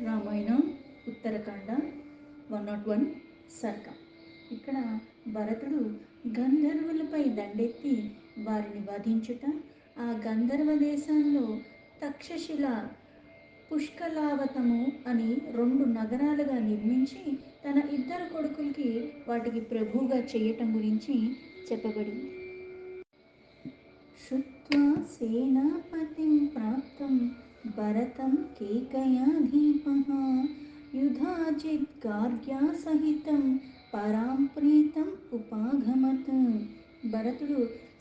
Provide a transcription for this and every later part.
రామాయణ ఉత్తరకాండ 101 సర్గ. ఇక్కడ భరతుడు గంధర్వులపై దండెత్తి వారిని వధించుట, ఆ గంధర్వ దేశంలో తక్షశిల పుష్కలావతము అని 2 నగరాలుగా నిర్మించి తన 2 కొడుకులకి వాటికి ప్రభువుగా చేయటం గురించి చెప్పబడింది. శుత్వా సేనాపతిం ప్రాప్తం భరతం కేకయాధీపః యుధాజిత్ గార్గ్యా సహితం పరాం ప్రీతం ఉపాగమత్. భరతుడు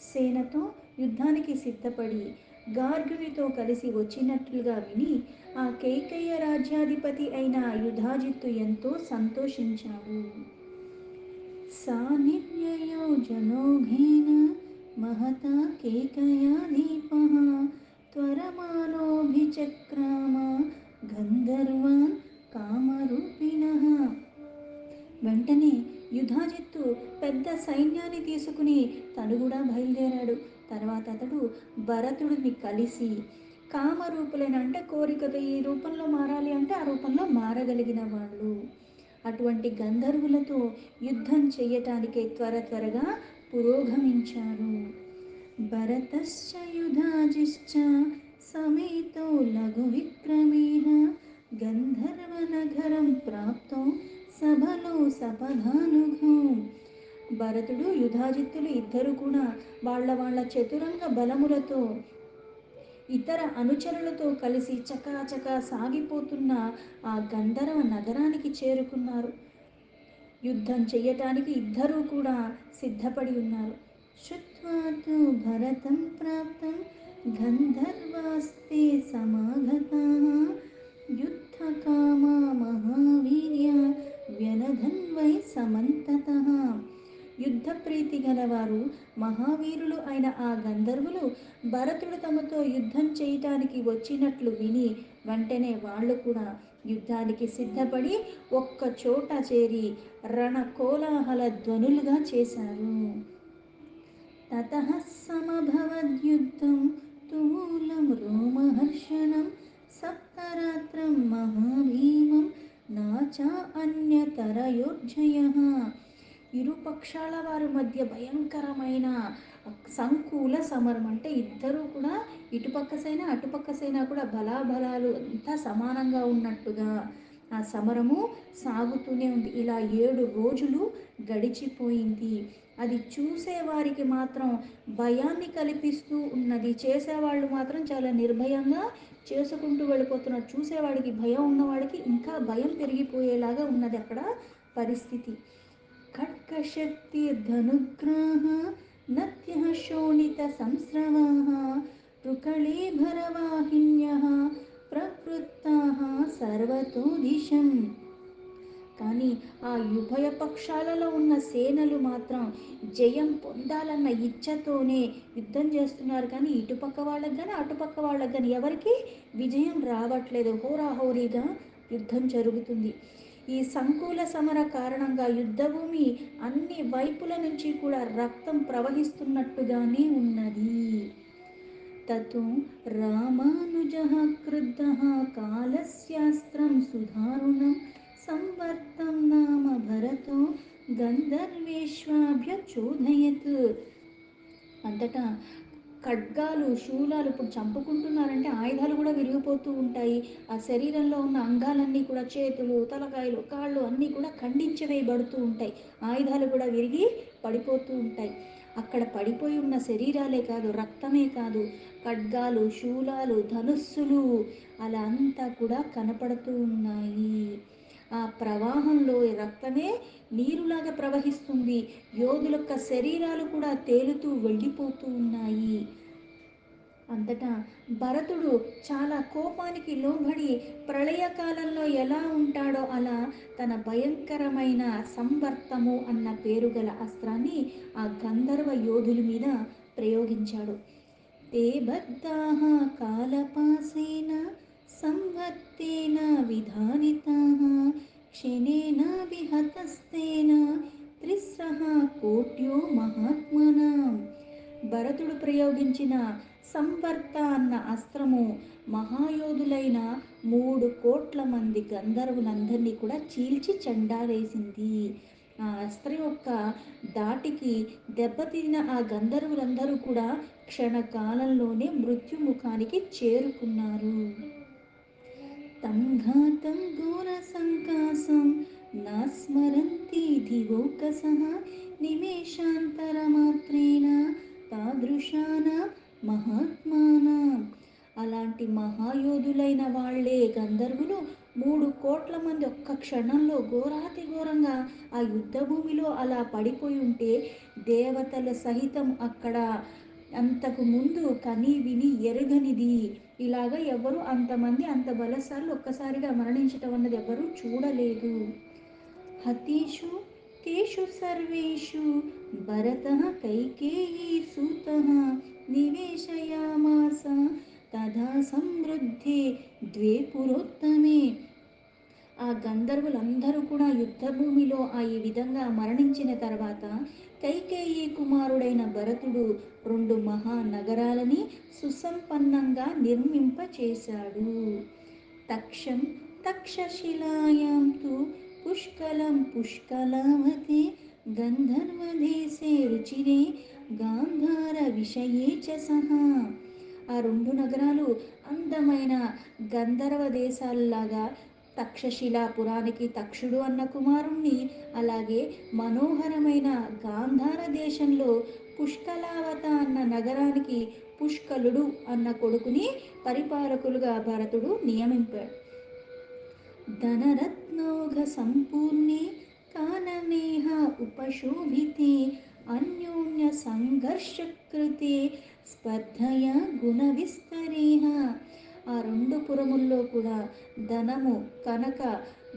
సేనతో యుద్ధానికి సిద్ధపడి గార్గునితో కలిసి వచ్చినట్లుగా విని ఆ కేకయ్య రాజ్యాధిపతి అయిన యుధాజిత్తు ఎంతో సంతోషించాడు. సా నిర్యయో జనౌఘేన మహతా కేకయాధీపః త్వరమానోభిచక్రామ గంధర్వాన్ కామరూపిణః. వెంటనే యుధాజిత్తు పెద్ద సైన్యాన్ని తీసుకుని తను కూడా బయలుదేరాడు. తర్వాత అతడు భరతుడిని కలిసి కామరూపులైన, అంటే కోరికతో ఈ రూపంలో మారాలి అంటే ఆ రూపంలో మారగలిగిన వాళ్ళు, అటువంటి గంధర్వులతో యుద్ధం చెయ్యటానికే త్వరగా పురోగమించారు. భరతశ్చ యుధాజిశ్చ సమేతో లఘు విక్రమేణ గంధర్వనగరం ప్రాప్తో సభలో సపధానుఘో. భరతుడు యుధాజిత్తులు ఇద్దరు కూడా వాళ్ళ చతురంగ బలములతో ఇతర అనుచరులతో కలిసి చకాచకా సాగిపోతున్న ఆ గంధర్వ నగరానికి చేరుకున్నారు. యుద్ధం చెయ్యటానికి ఇద్దరూ కూడా సిద్ధపడి ఉన్నారు. శుత్వా తు భరతం ప్రాప్తం గంధర్వాస్తే సమాగతాః యుద్ధకామా మహావీర్య వ్యనధన్వై సమంతతః. యుద్ధ ప్రీతి గలవారు మహావీరులు అయిన ఆ గంధర్వులు భరతుడు తమతో యుద్ధం చేయటానికి వచ్చినట్లు విని వెంటనే వాళ్ళు కూడా యుద్ధానికి సిద్ధపడి ఒక్క చోట చేరి రణ కోలాహల ధ్వనులుగా చేశారు. తతః సమభవద్యుద్ధం తుమూలం రోమహర్షణం సప్తరాత్రం మహాభీమం నాచా అన్యతరయోర్జయః. ఇరు పక్షాల వారి మధ్య భయంకరమైన సంకూల సమరం, అంటే ఇద్దరు కూడా ఇటుపక్క సేన అటుపక్క సేన కూడా బలాబలాలు అంతా సమానంగా ఉన్నట్టుగా ఆ సమరము సాగుతూనే ఉంది. ఇలా 7 రోజులు గడిచిపోయింది. అది చూసేవారికి మాత్రం భయాన్ని కల్పిస్తూ ఉన్నది. చేసేవాళ్ళు మాత్రం చాలా నిర్భయంగా చేసుకుంటూ వెళ్ళిపోతున్నారు. చూసేవాడికి భయం, ఉన్నవాడికి ఇంకా భయం పెరిగిపోయేలాగా ఉన్నది అక్కడ పరిస్థితి. ఖడ్గశక్తిర్ధనుగ్రాహ నత్యః శోణిత సంస్రవాః రుకళేభరవాహిన్యః ప్రవృత్తాః సర్వతో దిశం. కానీ ఆ ఉభయ పక్షాలలో ఉన్న సేనలు మాత్రం జయం పొందాలన్న ఇచ్ఛతోనే యుద్ధం చేస్తున్నారు. కానీ ఇటుపక్క వాళ్ళకి కానీ అటుపక్క వాళ్ళకి కానీ ఎవరికి విజయం రావట్లేదు. హోరాహోరీగా యుద్ధం జరుగుతుంది. ఈ సంకూల సమర కారణంగా యుద్ధభూమి అన్ని వైపుల నుంచి కూడా రక్తం ప్రవహిస్తున్నట్టుగానే ఉన్నది. తతో రామానుజః క్రుద్ధః కాలస్యాస్త్రం సుధారుణం సంవర్తం నామ భరతో గంధర్వేష్వాభ్యచోదయత్. అంతటా ఖడ్గాలు, శూలాలు, ఇప్పుడు చంపుకుంటున్నారంటే ఆయుధాలు కూడా విరిగిపోతూ ఉంటాయి. ఆ శరీరంలో ఉన్న అంగాలన్నీ కూడా, చేతులు, తలకాయలు, కాళ్ళు అన్నీ కూడా ఖండించవేయబడుతూ ఉంటాయి. ఆయుధాలు కూడా విరిగి పడిపోతూ ఉంటాయి. అక్కడ పడిపోయి ఉన్న శరీరాలే కాదు, రక్తమే కాదు, ఖడ్గాలు, శూలాలు, ధనుస్సులు అలా అంతా కూడా కనపడుతూ ఉన్నాయి. ఆ ప్రవాహంలో రక్తమే నీరులాగా ప్రవహిస్తుంది. యోధుల యొక్క శరీరాలు కూడా తేలుతూ వెళ్ళిపోతూ ఉన్నాయి. అంతటా భరతుడు చాలా కోపానికి లోబడి ప్రళయకాలంలో ఎలా ఉంటాడో అలా తన భయంకరమైన సంవర్తము అన్న పేరు గల అస్త్రాన్ని ఆ గంధర్వ యోధుల మీద ప్రయోగించాడు. తే బద్ధాః కాలపాసేన సంవర్తేన విధారితాః క్షణేన విహతస్తేన త్రిస్రః కోట్యో మహాత్మనాం. భరతుడు ప్రయోగించిన సంవర్త అన్న అస్త్రము మహాయోధులైన 3 కోట్ల మంది గంధర్వులందరినీ కూడా చీల్చి చెండాడేసింది. ఆ అస్త్రం యొక్క దాటికి దెబ్బతిన్న ఆ గంధర్వులందరూ కూడా క్షణకాలంలోనే మృత్యుముఖానికి చేరుకున్నారు. తం ఘాతం ఘోర సంకాసం నాస్మరంతి దివోకసః నిమేషాంతరమాత్రేణ తాదృశాన మహాత్మానాం. అలాంటి మహాయోధులైన వాళ్ళే గంధర్వులు 3 కోట్ల మంది ఒక్క క్షణంలో ఘోరాతి ఘోరంగా ఆ యుద్ధ భూమిలో అలా పడిపోయి ఉంటే దేవతల సహితం అక్కడ అంతకు ముందు కని విని ఎరగనిది. ఇలాగ ఎవరు అంతమంది అంత బలశాలు ఒక్కసారిగా మరణించటం అన్నది ఎవరు చూడలేదు. హతేషు తేషు సర్వేషు భరతః కైకేయీ సూతః నివేశయామాస తథా సమృద్ధే ద్వే పురోత్తమే. ఆ గంధర్వులందరూ కూడా యుద్ధభూమిలో ఈ విధంగా మరణించిన తర్వాత కైకేయీ కుమారుడైన భరతుడు 2 మహానగరాలని సుసంపన్నంగా నిర్మింపచేశాడు. తక్షం తక్షశిలాయాం తు పుష్కలం పుష్కలావతే గంధర్వదేశే రుచిరే గాంధార విషయే చ సహా. ఆ 2 నగరాలు అందమైన గంధర్వ దేశాలలాగా తక్షశిలాపురానికి తక్షుడు అన్న కుమారుణ్ణి, అలాగే మనోహరమైన గాంధార దేశంలో పుష్కలావత అన్న నగరానికి పుష్కలుడు అన్న కొడుకుని పరిపాలకులుగా భరతుడు నియమింపాడు. ధనరత్నౌఘ సంపూర్ణే కాననేహ ఉపశోభితే అన్యోన్య సంఘర్షకృతే స్పర్ధయా గుణ విస్తరేహ. ఆ 2 పురముల్లో కూడా ధనము కనక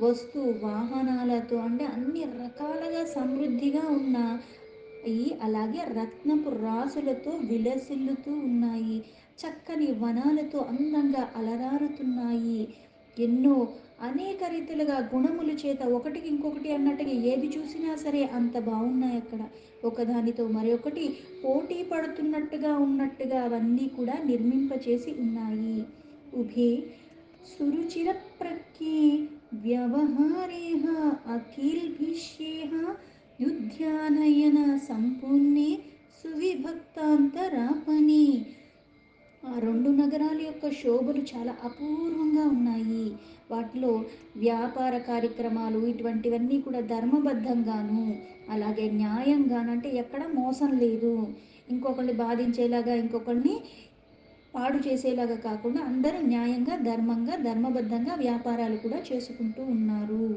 వస్తు వాహనాలతో అంటే అన్ని రకాలుగా సమృద్ధిగా ఉన్న అలాగే రత్నపు రాసులతో విలసిల్లుతూ ఉన్నాయి. చక్కని వనాలతో అందంగా అలరారుతున్నాయి. ఎన్నో అనేక రీతిలుగా గుణముల చేత ఒకటికి ఇంకొకటి అన్నట్టుగా ఏది చూసినా సరే అంత బాగున్నాయి. అక్కడ ఒకదానితో మరొకటి పోటీ పడుతున్నట్టుగా ఉన్నట్టుగా అవన్నీ కూడా నిర్మింపచేసి ఉన్నాయి. ఉభే సురుచిర ప్రఖ్యే వ్యవహారేహ అఖిల్భిష్యేహ యుధ్యానయన సంపూర్ణే సువిభక్తాంతరాపణి. ఆ 2 నగరాల యొక్క శోభలు చాలా అపూర్వంగా ఉన్నాయి. వాటిలో వ్యాపార కార్యక్రమాలు ఇటువంటివన్నీ కూడా ధర్మబద్ధంగాను, అలాగే న్యాయంగాను, అంటే ఎక్కడ మోసం లేదు, ఇంకొకరిని బాధించేలాగా ఇంకొకరిని పాడు చేసేలాగా కాకుండా అందరూ న్యాయంగా ధర్మంగా ధర్మబద్ధంగా వ్యాపారాలు కూడా చేసుకుంటూ ఉన్నారు.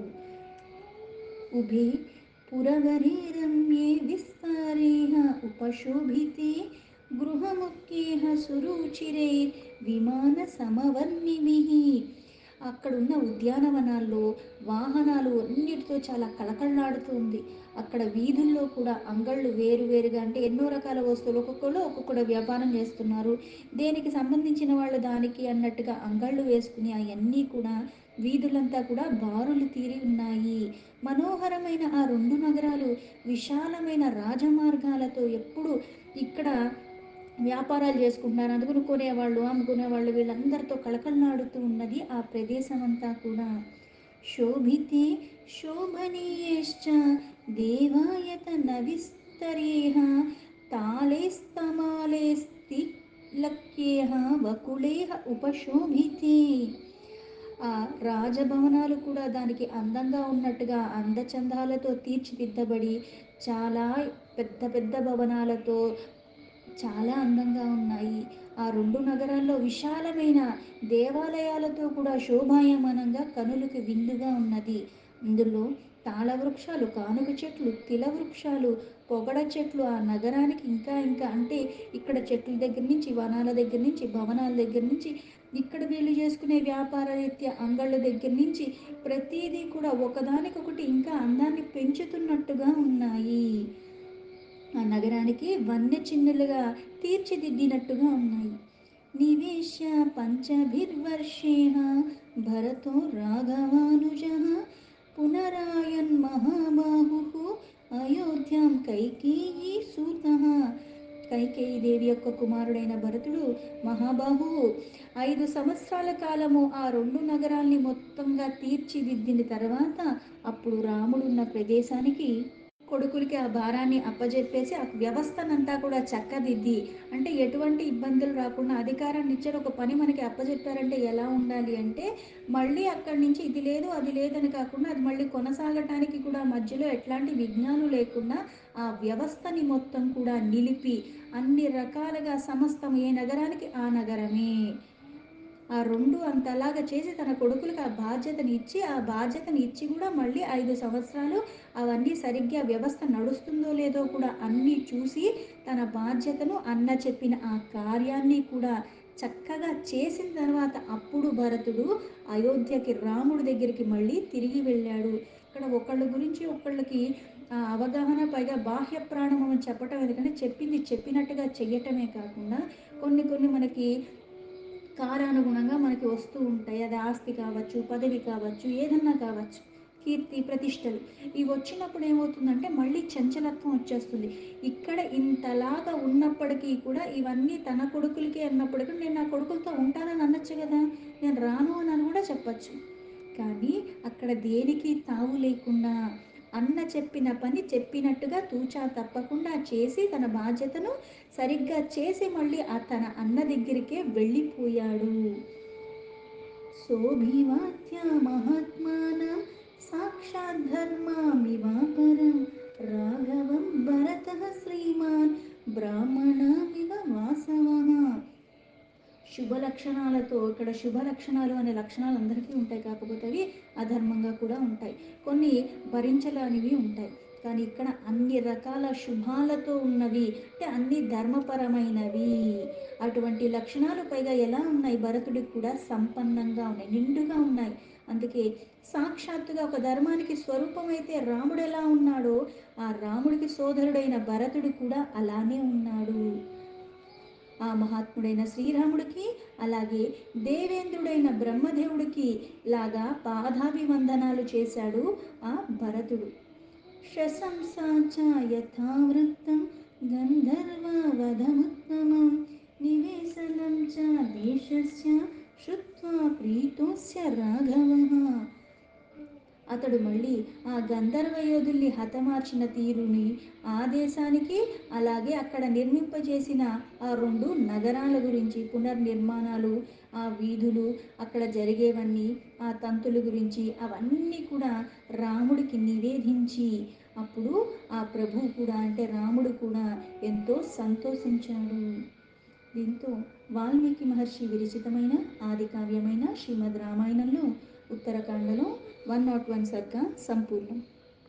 ఉభే పురవరే రమ్యే విస్తారేహ ఉపశోభితే గృహముఖ్యేహ సురుచిరే విమాన సమవర్ణిభిః. అక్కడున్న ఉద్యానవనాల్లో వాహనాలు అన్నిటితో చాలా కళకళలాడుతుంది. అక్కడ వీధుల్లో కూడా అంగళ్ళు వేరువేరుగా అంటే ఎన్నో రకాల వస్తువులు ఒక్కొక్కరు ఒక్కొక్కడ వ్యాపారం చేస్తున్నారు. దేనికి సంబంధించిన వాళ్ళు దానికి అన్నట్టుగా అంగళ్ళు వేసుకుని అవన్నీ కూడా వీధులంతా కూడా బారులు తీరి ఉన్నాయి. మనోహరమైన ఆ 2 నగరాలు విశాలమైన రాజమార్గాలతో ఎప్పుడు ఇక్కడ వ్యాపారాలు చేసుకుంటున్నారు. అందుకుని కొనేవాళ్ళు అమ్ముకునేవాళ్ళు వీళ్ళందరితో కళకళలాడుతూ ఉన్నది ఆ ప్రదేశం అంతా కూడా. శోభితే శోభనీయేశ్చ దేవాయతన విస్తరేహ తాళైస్తమాలైస్తిలక్యేహ వకుళేహ ఉపశోభితే. ఆ రాజభవనాలు కూడా దానికి అందంగా ఉన్నట్టుగా అందచందాలతో తీర్చిదిద్దబడి చాలా పెద్ద పెద్ద భవనాలతో చాలా అందంగా ఉన్నాయి. ఆ 2 నగరాల్లో విశాలమైన దేవాలయాలతో కూడా శోభాయమానంగా కనులకు విందుగా ఉన్నది. ఇందులో తాళ వృక్షాలు, కానుక చెట్లు, తిల వృక్షాలు, పొగడ చెట్లు ఆ నగరానికి ఇంకా ఇంకా అంటే ఇక్కడ చెట్ల దగ్గర నుంచి, వనాల దగ్గర నుంచి, భవనాల దగ్గర నుంచి, ఇక్కడ వీళ్ళు చేసుకునే వ్యాపార రీత్యా అంగళ్ళ దగ్గర నుంచి ప్రతిదీ కూడా ఒకదానికొకటి ఇంకా అందాన్ని పెంచుతున్నట్టుగా ఉన్నాయి. ఆ నగరానికి వన్య చిన్నులుగా తీర్చిదిద్దినట్టుగా ఉన్నాయి. నివేశ్య పంచభిర్వర్షేః భరతో రాఘవానుజః పునరాయన్ మహాబాహుః అయోధ్యాం కైకేయీ సూతః కైకేయీదేవి యొక్క కుమారుడైన భరతుడు మహాబాహువు. 5 సంవత్సరాల కాలము ఆ 2 నగరాల్ని మొత్తంగా తీర్చిదిద్దిన తర్వాత అప్పుడు రాముడున్న ప్రదేశానికి కొడుకులకి ఆ భారాన్ని అప్పజెప్పేసి ఆ వ్యవస్థనంతా కూడా చక్కదిద్ది, అంటే ఎటువంటి ఇబ్బందులు రాకుండా అధికారాన్ని ఇచ్చారు. ఒక పని మనకి అప్పజెప్పారంటే ఎలా ఉండాలి అంటే మళ్ళీ అక్కడి నుంచి ఇది లేదు అది లేదని కాకుండా అది మళ్ళీ కొనసాగటానికి కూడా మధ్యలో ఎట్లాంటి విఘ్నాలు లేకుండా ఆ వ్యవస్థని మొత్తం కూడా నిలిపి అన్ని రకాలుగా సమస్తం ఏ నగరానికి ఆ నగరమే ఆ 2 అంతలాగా చేసి తన కొడుకులకు ఆ బాధ్యతని ఇచ్చి, ఆ బాధ్యతని ఇచ్చి కూడా మళ్ళీ 5 సంవత్సరాలు అవన్నీ సరిగ్గా వ్యవస్థ నడుస్తుందో లేదో కూడా అన్నీ చూసి తన బాధ్యతను అన్న చెప్పిన ఆ కార్యాన్ని కూడా చక్కగా చేసిన తర్వాత అప్పుడు భరతుడు అయోధ్యకి రాముడి దగ్గరికి మళ్ళీ తిరిగి వెళ్ళాడు. ఇక్కడ ఒకళ్ళ గురించి ఒకళ్ళకి అవగాహన, పైగా బాహ్య ప్రాణం అని చెప్పటం ఎందుకంటే చెప్పింది చెప్పినట్టుగా చెయ్యటమే కాకుండా కొన్ని కొన్ని మనకి కాలానుగుణంగా మనకి వస్తూ ఉంటాయి. అది ఆస్తి కావచ్చు, పదవి కావచ్చు, ఏదన్నా కావచ్చు, కీర్తి ప్రతిష్టలు. ఇవి వచ్చినప్పుడు ఏమవుతుందంటే మళ్ళీ చంచలత్వం వచ్చేస్తుంది. ఇక్కడ ఇంతలాగా ఉన్నప్పటికీ కూడా ఇవన్నీ తన కొడుకులకే అన్నప్పటికీ నేను నా కొడుకులతో ఉంటానని అనొచ్చు కదా, నేను రాను అని కూడా చెప్పచ్చు. కానీ అక్కడ దేనికి తావు లేకుండా అన్న చెప్పిన పని చెప్పినట్టుగా తూచా తప్పకుండా చేసి తన బాధ్యతను సరిగ్గా చేసి మళ్ళీ తన అన్న దగ్గరికే వెళ్ళిపోయాడు. సోభివాత్య మహాత్మానం సాక్షాద్ధర్మామివాపరం రాఘవం భరతః శ్రీమాన్ బ్రాహ్మణమివ వాసవః. శుభ లక్షణాలతో, ఇక్కడ శుభ లక్షణాలు అనే లక్షణాలు అందరికీ ఉంటాయి, కాకపోతే అవి అధర్మంగా కూడా ఉంటాయి, కొన్ని భరించలేనివి ఉంటాయి. కానీ ఇక్కడ అన్ని రకాల శుభాలతో ఉన్నవి, అంటే అన్ని ధర్మపరమైనవి. అటువంటి లక్షణాలు పైగా ఎలా ఉన్నాయి, భరతుడికి కూడా సంపన్నంగా ఉన్నాయి, నిండుగా ఉన్నాయి. అందుకే సాక్షాత్తుగా ఒక ధర్మానికి స్వరూపమైతే రాముడు ఎలా ఉన్నాడో ఆ రాముడికి సోదరుడైన భరతుడు కూడా అలానే ఉన్నాడు. ఆ మహాత్ముడైన శ్రీరాముడికి అలాగే దేవేంద్రుడైన బ్రహ్మదేవుడికి లాగా పాదాభివందనాలు చేశాడు ఆ భరతుడు. శశంసాచ యథావృత్తం గంధర్వవధముత్తమం నివేశనం చ దేశస్య శ్రుత్వా ప్రీతోస్య రాఘవః. అతడు మళ్ళీ ఆ గంధర్వ యోధుల్ని హతమార్చిన తీరుని, ఆ దేశానికి అలాగే అక్కడ నిర్మింపజేసిన ఆ 2 నగరాల గురించి, పునర్నిర్మాణాలు, ఆ వీధులు, అక్కడ జరిగేవన్నీ, ఆ తంతుల గురించి అవన్నీ కూడా రాముడికి నివేదించి అప్పుడు ఆ ప్రభు కూడా అంటే రాముడు కూడా ఎంతో సంతోషించాడు. దీంతో వాల్మీకి మహర్షి విరచితమైన ఆది కావ్యమైన శ్రీమద్ రామాయణంలో ఉత్తరకాండలో 101 సర్గ సంపూర్ణం.